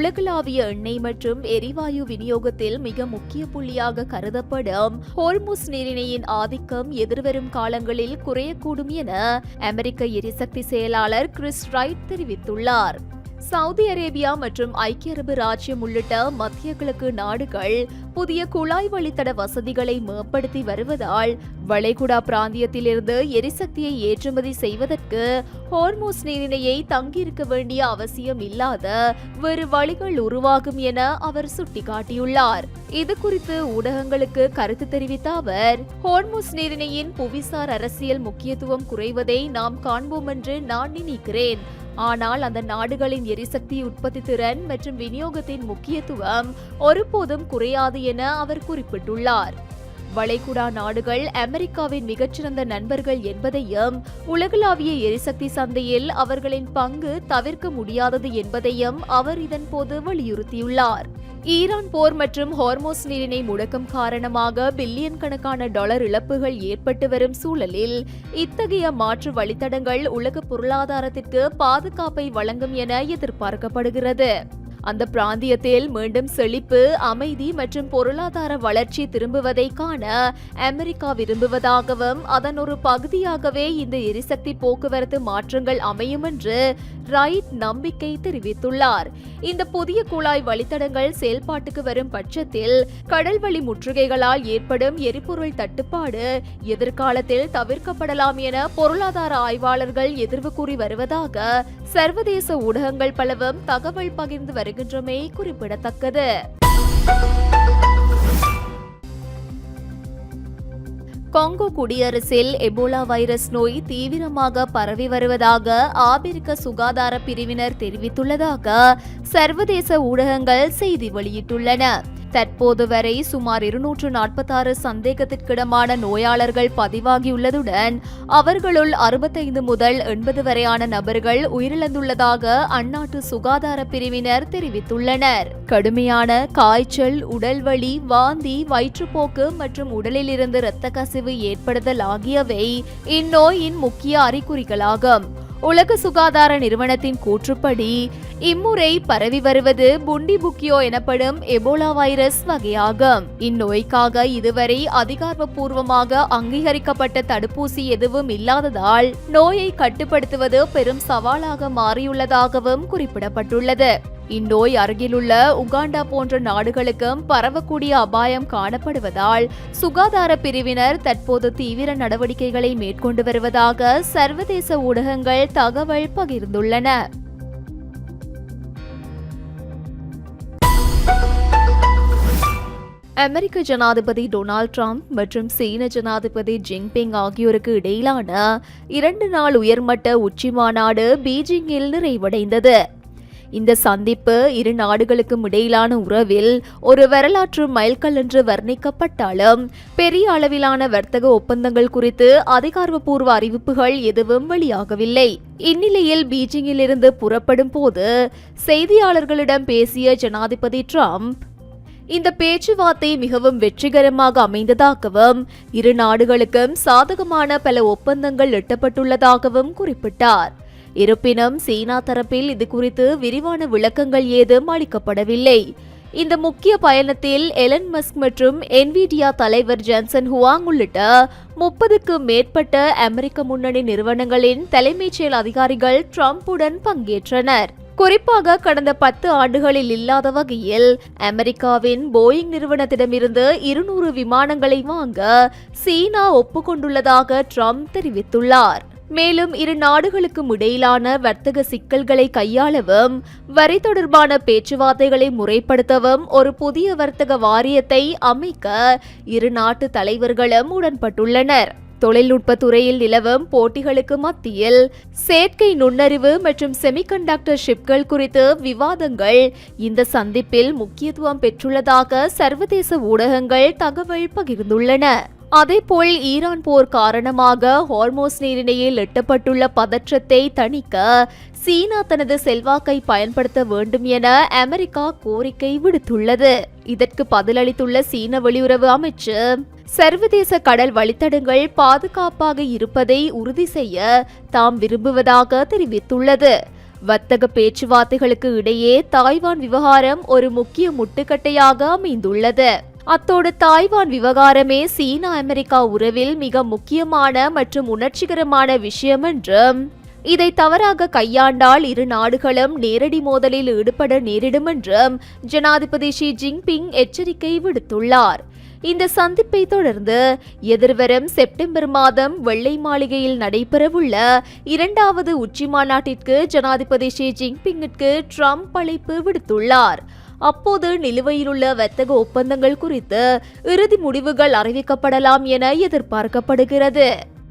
உலகளாவிய எண்ணெய் மற்றும் எரிவாயு விநியோகத்தில் மிக முக்கிய புள்ளியாக கருதப்படும் ஹோர்முஸ் நீரிணையின் ஆதிக்கம் எதிர்வரும் காலங்களில் குறையக்கூடும் என அமெரிக்க எரிசக்தி செயலாளர் கிறிஸ் ரைட் தெரிவித்துள்ளார். சவுதி அரேபியா மற்றும் ஐக்கிய அரபு ராச்சியம் உள்ளிட்ட மத்திய கிழக்கு நாடுகள் புதிய குழாய் வழித்தட வசதிகளை மேம்படுத்தி வருவதால் வளைகுடா பிராந்தியத்திலிருந்து எரிசக்தியை ஏற்றுமதி செய்வதற்கு ஹோர்முஸ் நீரிணையை தங்கியிருக்க வேண்டிய அவசியம் இல்லாத வேறு வழிகள் உருவாகும் என அவர் சுட்டிக்காட்டியுள்ளார். இது குறித்து ஊடகங்களுக்கு கருத்து தெரிவித்த அவர், ஹோர்முஸ் நீரிணையின் புவிசார் அரசியல் முக்கியத்துவம் குறைவதை நாம் காண்போம் என்று நான் நினைக்கிறேன். ஆனால் அந்த நாடுகளின் எரிசக்தி உற்பத்தி திறன் மற்றும் விநியோகத்தின் முக்கியத்துவம் ஒருபோதும் குறையாது என அவர் குறிப்பிட்டுள்ளார். வளைகுடா நாடுகள் அமெரிக்காவின் மிகச்சிறந்த நண்பர்கள் என்பதையும் உலகளாவிய எரிசக்தி சந்தையில் அவர்களின் பங்கு தவிர்க்க முடியாதது என்பதையும் அவர் இதன்போது வலியுறுத்தியுள்ளார். ஈரான் போர் மற்றும் ஹோர்முஸ் நீரிணை முடக்கம் காரணமாக பில்லியன் கணக்கான டாலர் இழப்புகள் ஏற்பட்டு வரும் சூழலில் இத்தகைய மாற்று வழித்தடங்கள் உலக பொருளாதாரத்திற்கு பாதுகாப்பை வழங்கும் என எதிர்பார்க்கப்படுகிறது. அந்த பிராந்தியத்தில் மீண்டும் செழிப்பு, அமைதி மற்றும் பொருளாதார வளர்ச்சி திரும்புவதை காண அமெரிக்கா விரும்புவதாகவும் அதன் ஒரு பகுதியாகவே இந்த எரிசக்தி போக்குவரத்து மாற்றங்கள் அமையும் என்று ரைட் நம்பிக்கை தெரிவித்துள்ளார். இந்த புதிய குழாய் வழித்தடங்கள் செயல்பாட்டுக்கு வரும் பட்சத்தில் கடல்வழி முற்றுகைகளால் ஏற்படும் எரிபொருள் தட்டுப்பாடு எதிர்காலத்தில் தவிர்க்கப்படலாம் என பொருளாதார ஆய்வாளர்கள் எதிர்வு கூறி வருவதாக சர்வதேச ஊடகங்கள் பலவும் தகவல் பகிர்ந்து வருகின்றமை குறிப்பிடத்தக்கது. காங்கோ குடியரசில் எபோலா வைரஸ் நோய் தீவிரமாக பரவி வருவதாக ஆபிரிக்க சுகாதார பிரிவினர் தெரிவித்துள்ளதாக சர்வதேச ஊடகங்கள் செய்தி வெளியிட்டுள்ளன. தற்போது வரை சுமார் 246 சந்தேகத்திற்கிடமான நோயாளர்கள் பதிவாகியுள்ளதுடன் அவர்களுள் 65 முதல் 80 வரையான நபர்கள் உயிரிழந்துள்ளதாக அந்நாட்டு சுகாதார பிரிவினர் தெரிவித்துள்ளனர். கடுமையான காய்ச்சல், உடல்வலி, வாந்தி, வயிற்றுப்போக்கு மற்றும் உடலில் இருந்து இரத்த கசிவு ஏற்படுதல் ஆகியவை இந்நோயின் முக்கிய அறிகுறிகளாகும். உலக சுகாதார நிறுவனத்தின் கூற்றுப்படி இம்முறை பரவி வருவது புண்டிபுக்கியோ எனப்படும் எபோலா வைரஸ் வகையாகும். இந்நோய்க்காக இதுவரை அதிகாரப்பூர்வமாக அங்கீகரிக்கப்பட்ட தடுப்பூசி எதுவும் இல்லாததால் நோயை கட்டுப்படுத்துவது பெரும் சவாலாக மாறியுள்ளதாகவும் குறிப்பிடப்பட்டுள்ளது. இந்நோய் அருகிலுள்ள உகாண்டா போன்ற நாடுகளுக்கும் பரவக்கூடிய அபாயம் காணப்படுவதால் சுகாதார பிரிவினர் தற்போது தீவிர நடவடிக்கைகளை மேற்கொண்டு வருவதாக சர்வதேச ஊடகங்கள் தகவல் பகிர்ந்துள்ளன. அமெரிக்க ஜனாதிபதி டொனால்ட் ட்ரம்ப் மற்றும் சீன ஜனாதிபதி ஜின்பிங் ஆகியோருக்கு இடையிலான 2 நாள் உயர்மட்ட உச்சி மாநாடு பீஜிங்கில் நிறைவடைந்தது. இந்த சந்திப்பு இரு நாடுகளுக்கும் இடையிலான உறவில் ஒரு வரலாற்று மைல்கல் என்று வர்ணிக்கப்பட்டாலும் பெரிய அளவிலான வர்த்தக ஒப்பந்தங்கள் குறித்து அதிகாரப்பூர்வ அறிவிப்புகள் எதுவும் வெளியாகவில்லை. இந்நிலையில் பீஜிங்கிலிருந்து புறப்படும் போது செய்தியாளர்களிடம் பேசிய ஜனாதிபதி ட்ரம்ப் இந்த பேச்சுவார்த்தை மிகவும் வெற்றிகரமாக அமைந்ததாகவும் இரு நாடுகளுக்கும் சாதகமான பல ஒப்பந்தங்கள் எட்டப்பட்டுள்ளதாகவும் குறிப்பிட்டார். இருப்பினும் சீனா தரப்பில் இது குறித்து விரிவான விளக்கங்கள் ஏதும் அளிக்கப்படவில்லை. இந்த முக்கிய பயணத்தில் எலன் மஸ்க் மற்றும் என்விடியா தலைவர் ஜான்சன் ஹுவாங் உள்ளிட்ட 30க்கும் மேற்பட்ட அமெரிக்க முன்னணி நிறுவனங்களின் தலைமைச் செயல் அதிகாரிகள் ட்ரம்புடன் பங்கேற்றனர். குறிப்பாக கடந்த 10 ஆண்டுகளில் இல்லாத வகையில் அமெரிக்காவின் போயிங் நிறுவனத்திடமிருந்து 200 விமானங்களை வாங்க சீனா ஒப்புக்கொண்டுள்ளதாக ட்ரம்ப் தெரிவித்துள்ளார். மேலும் இரு நாடுகளுக்கும் இடையிலான வர்த்தக சிக்கல்களை கையாளவும் வரி தொடர்பான பேச்சுவார்த்தைகளை முறைப்படுத்தவும் ஒரு புதிய வர்த்தக வாரியத்தை அமைக்க இரு நாட்டு தலைவர்களும் உடன்பட்டுள்ளனர். தொழில்நுட்ப துறையில் நிலவும் போட்டிகளுக்கு மத்தியில் செயற்கை நுண்ணறிவு மற்றும் செமிகண்டக்டர் சிப்கள் குறித்து விவாதங்கள் இந்த சந்திப்பில் முக்கியத்துவம் பெற்றுள்ளதாக சர்வதேச ஊடகங்கள் தகவல் பகிர்ந்துள்ளன. அதேபோல் ஈரான் போர் காரணமாக ஹோர்முஸ் நீரிணையில் எட்டப்பட்டுள்ள பதற்றத்தை தணிக்க சீனா தனது செல்வாக்கை பயன்படுத்த வேண்டும் என அமெரிக்கா கோரிக்கை விடுத்துள்ளது. இதற்கு பதிலளித்துள்ள சீன வெளியுறவு அமைச்சு சர்வதேச கடல் வழித்தடங்கள் பாதுகாப்பாக இருப்பதை உறுதி செய்ய தாம் விரும்புவதாக தெரிவித்துள்ளது. வர்த்தக பேச்சுவார்த்தைகளுக்கு இடையே தாய்வான் விவகாரம் ஒரு முக்கிய முட்டுக்கட்டையாக அமைந்துள்ளது. அத்தோடு தாய்வான் விவகாரமே சீனா அமெரிக்கா உறவில் மிக முக்கியமான மற்றும் உணர்ச்சிகரமான விஷயம் என்றும், இதை தவறாக கையாண்டால் இரு நாடுகளும் நேரடி மோதலில் ஈடுபட நேரிடும் என்றும் ஜனாதிபதி ஷி ஜின்பிங் எச்சரிக்கை விடுத்துள்ளார். இந்த சந்திப்பை தொடர்ந்து எதிர்வரும் செப்டம்பர் மாதம் வெள்ளை மாளிகையில் நடைபெறவுள்ள 2வது உச்சி மாநாட்டிற்கு ஜனாதிபதி ஷி ஜின்பிங்கிற்கு ட்ரம்ப் அழைப்பு விடுத்துள்ளார். அப்போது நிலுவையிலுள்ள வர்த்தக ஒப்பந்தங்கள் குறித்து இறுதி முடிவுகள் அறிவிக்கப்படலாம் என எதிர்பார்க்கப்படுகிறது.